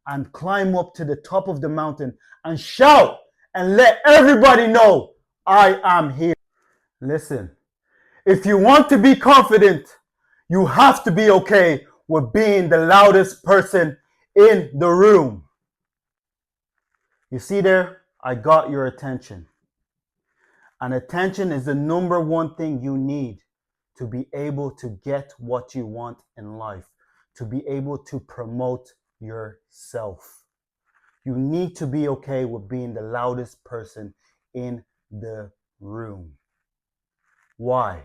and climb up to the top of the mountain and shout and let everybody know I am here. Listen, if you want to be confident, you have to be okay with being the loudest person in the room. You see there, I got your attention. And attention is the number one thing you need to be able to get what you want in life, to be able to promote yourself. You need to be okay with being the loudest person in the room. Why?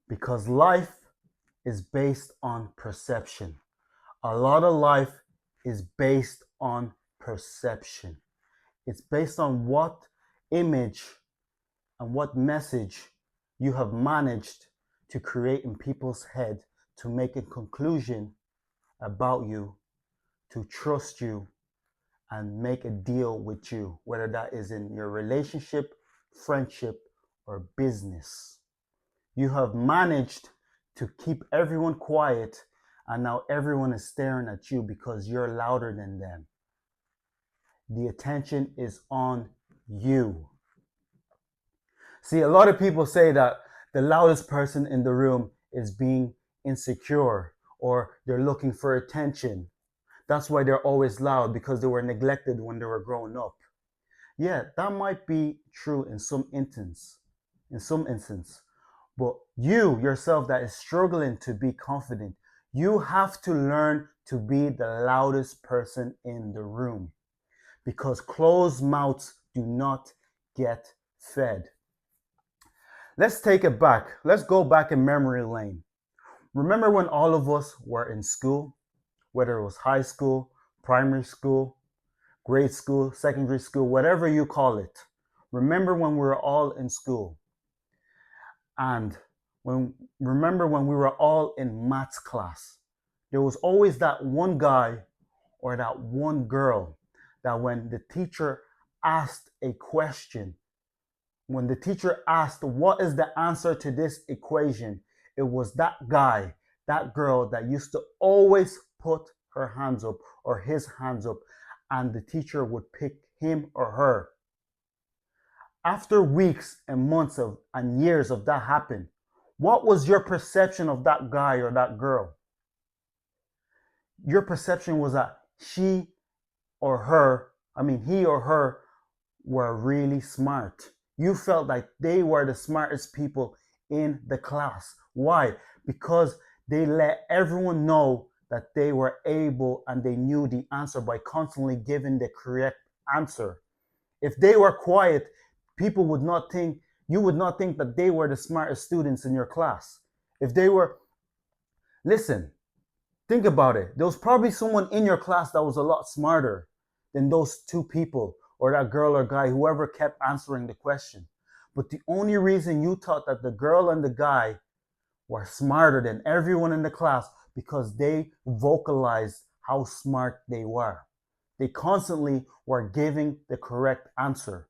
Because life is based on perception. A lot of life is based on perception. It's based on what image and what message you have managed to create in people's head to make a conclusion about you, to trust you, and make a deal with you, whether that is in your relationship, friendship, or business. You have managed to keep everyone quiet, and now everyone is staring at you because you're louder than them. The attention is on you. See, a lot of people say that the loudest person in the room is being insecure or they're looking for attention. That's why they're always loud, because they were neglected when they were growing up. Yeah, that might be true in some instance. But you yourself that is struggling to be confident, you have to learn to be the loudest person in the room, because closed mouths do not get fed. Let's take it back. Let's go back in memory lane. Remember when all of us were in school, whether it was high school, primary school, grade school, secondary school, whatever you call it. Remember when we were all in school. And remember when we were all in maths class. There was always that one guy or that one girl that when the teacher asked a question, when the teacher asked, what is the answer to this equation? It was that guy, that girl that used to always put her hands up or his hands up, and the teacher would pick him or her. After weeks and months and years of that happening, what was your perception of that guy or that girl? Your perception was that he or her were really smart. You felt like they were the smartest people in the class. Why? Because they let everyone know that they were able and they knew the answer by constantly giving the correct answer. If they were quiet, you would not think that they were the smartest students in your class. If they were, listen, think about it. There was probably someone in your class that was a lot smarter than those two people, or that girl or guy, whoever kept answering the question. But the only reason you thought that the girl and the guy were smarter than everyone in the class because they vocalized how smart they were. They constantly were giving the correct answer.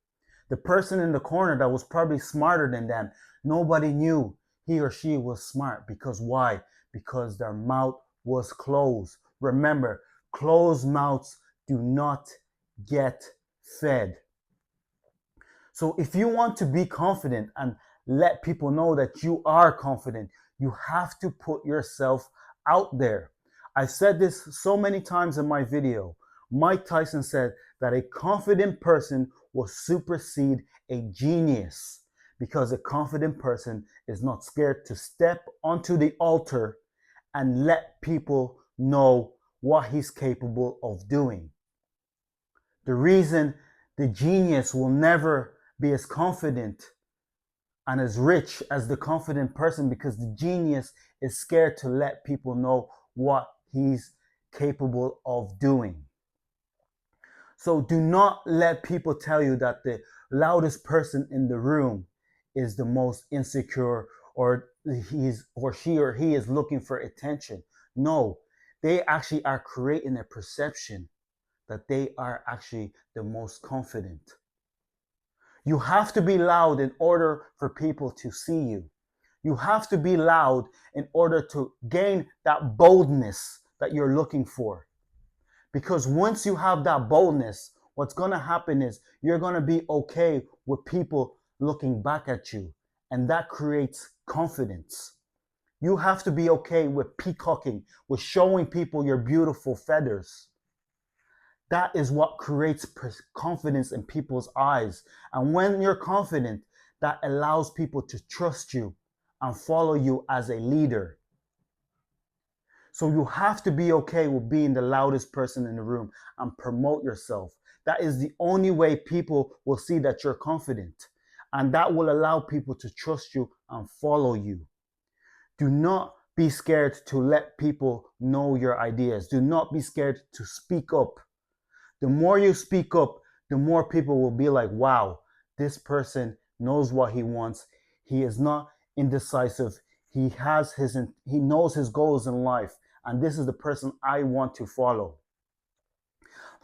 The person in the corner that was probably smarter than them, nobody knew he or she was smart. Because why? Because their mouth was closed. Remember, closed mouths do not get fed. So if you want to be confident and let people know that you are confident, you have to put yourself out there. I've said this so many times in my video. Mike Tyson said that a confident person will supersede a genius, because a confident person is not scared to step onto the altar and let people know what he's capable of doing. The reason the genius will never be as confident and as rich as the confident person, because the genius is scared to let people know what he's capable of doing. So do not let people tell you that the loudest person in the room is the most insecure, or she or he is looking for attention. No, they actually are creating a perception that they are actually the most confident. You have to be loud in order for people to see you. You have to be loud in order to gain that boldness that you're looking for. Because once you have that boldness, what's going to happen is you're going to be okay with people looking back at you. And that creates confidence. You have to be okay with peacocking, with showing people your beautiful feathers. That is what creates confidence in people's eyes. And when you're confident, that allows people to trust you and follow you as a leader. So you have to be okay with being the loudest person in the room and promote yourself. That is the only way people will see that you're confident. And that will allow people to trust you and follow you. Do not be scared to let people know your ideas. Do not be scared to speak up. The more you speak up, the more people will be like, wow, this person knows what he wants. He is not indecisive. He knows his goals in life, and this is the person I want to follow.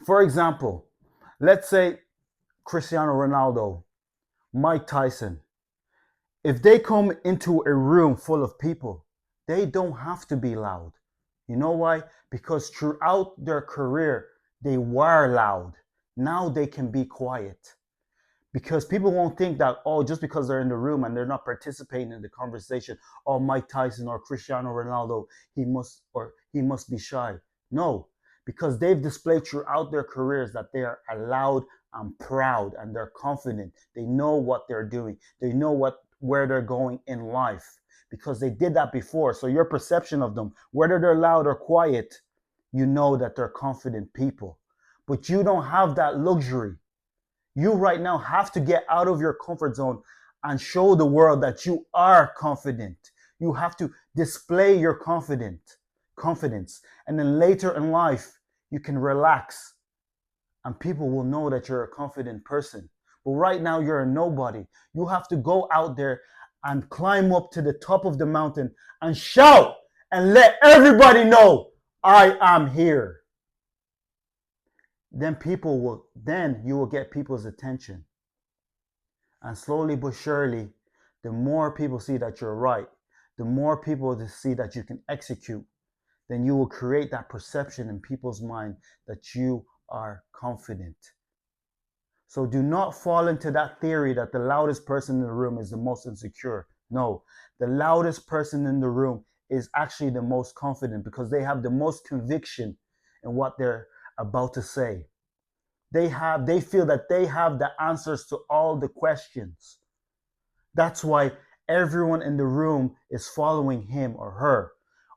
For example, let's say Cristiano Ronaldo, Mike Tyson. If they come into a room full of people, they don't have to be loud. You know why? Because throughout their career, they were loud. Now they can be quiet. Because people won't think that, oh, just because they're in the room and they're not participating in the conversation, oh, Mike Tyson or Cristiano Ronaldo, he must be shy. No, because they've displayed throughout their careers that they are loud and proud and they're confident. They know what they're doing. They know where they're going in life because they did that before. So your perception of them, whether they're loud or quiet, you know that they're confident people. But you don't have that luxury. You right now have to get out of your comfort zone and show the world that you are confident. You have to display your confidence. And then later in life, you can relax and people will know that you're a confident person. But right now, you're a nobody. You have to go out there and climb up to the top of the mountain and shout and let everybody know I am here. Then you will get people's attention. And slowly but surely, the more people see that you're right, the more people see that you can execute, then you will create that perception in people's mind that you are confident. So do not fall into that theory that the loudest person in the room is the most insecure. No, the loudest person in the room is actually the most confident because they have the most conviction in what they're about to say. They feel that they have the answers to all the questions. That's why everyone in the room is following him or her.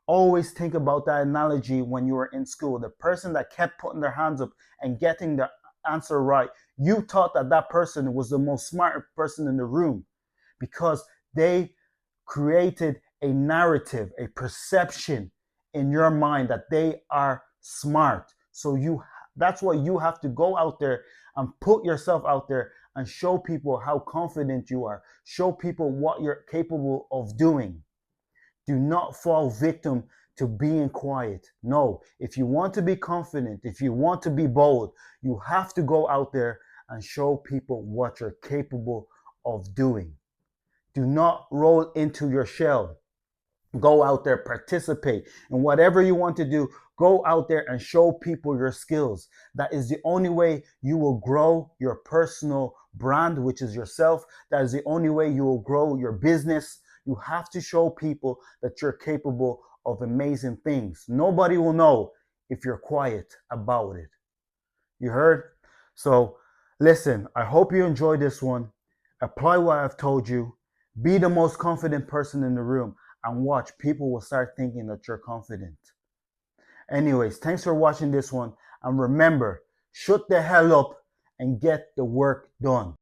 Always think about that analogy when you were in school. The person that kept putting their hands up and getting the answer right, you thought that that person was the most smart person in the room because they created a narrative, a perception in your mind that they are smart. So that's why you have to go out there and put yourself out there and show people how confident you are. Show people what you're capable of doing. Do not fall victim to being quiet. No, if you want to be confident, if you want to be bold, you have to go out there and show people what you're capable of doing. Do not roll into your shell. Go out there, participate in whatever you want to do. Go out there and show people your skills. That is the only way you will grow your personal brand, which is yourself. That is the only way you will grow your business. You have to show people that you're capable of amazing things. Nobody will know if you're quiet about it. You heard? So listen, I hope you enjoyed this one. Apply what I've told you. Be the most confident person in the room and watch. People will start thinking that you're confident. Anyways, thanks for watching this one. And remember, shut the hell up and get the work done.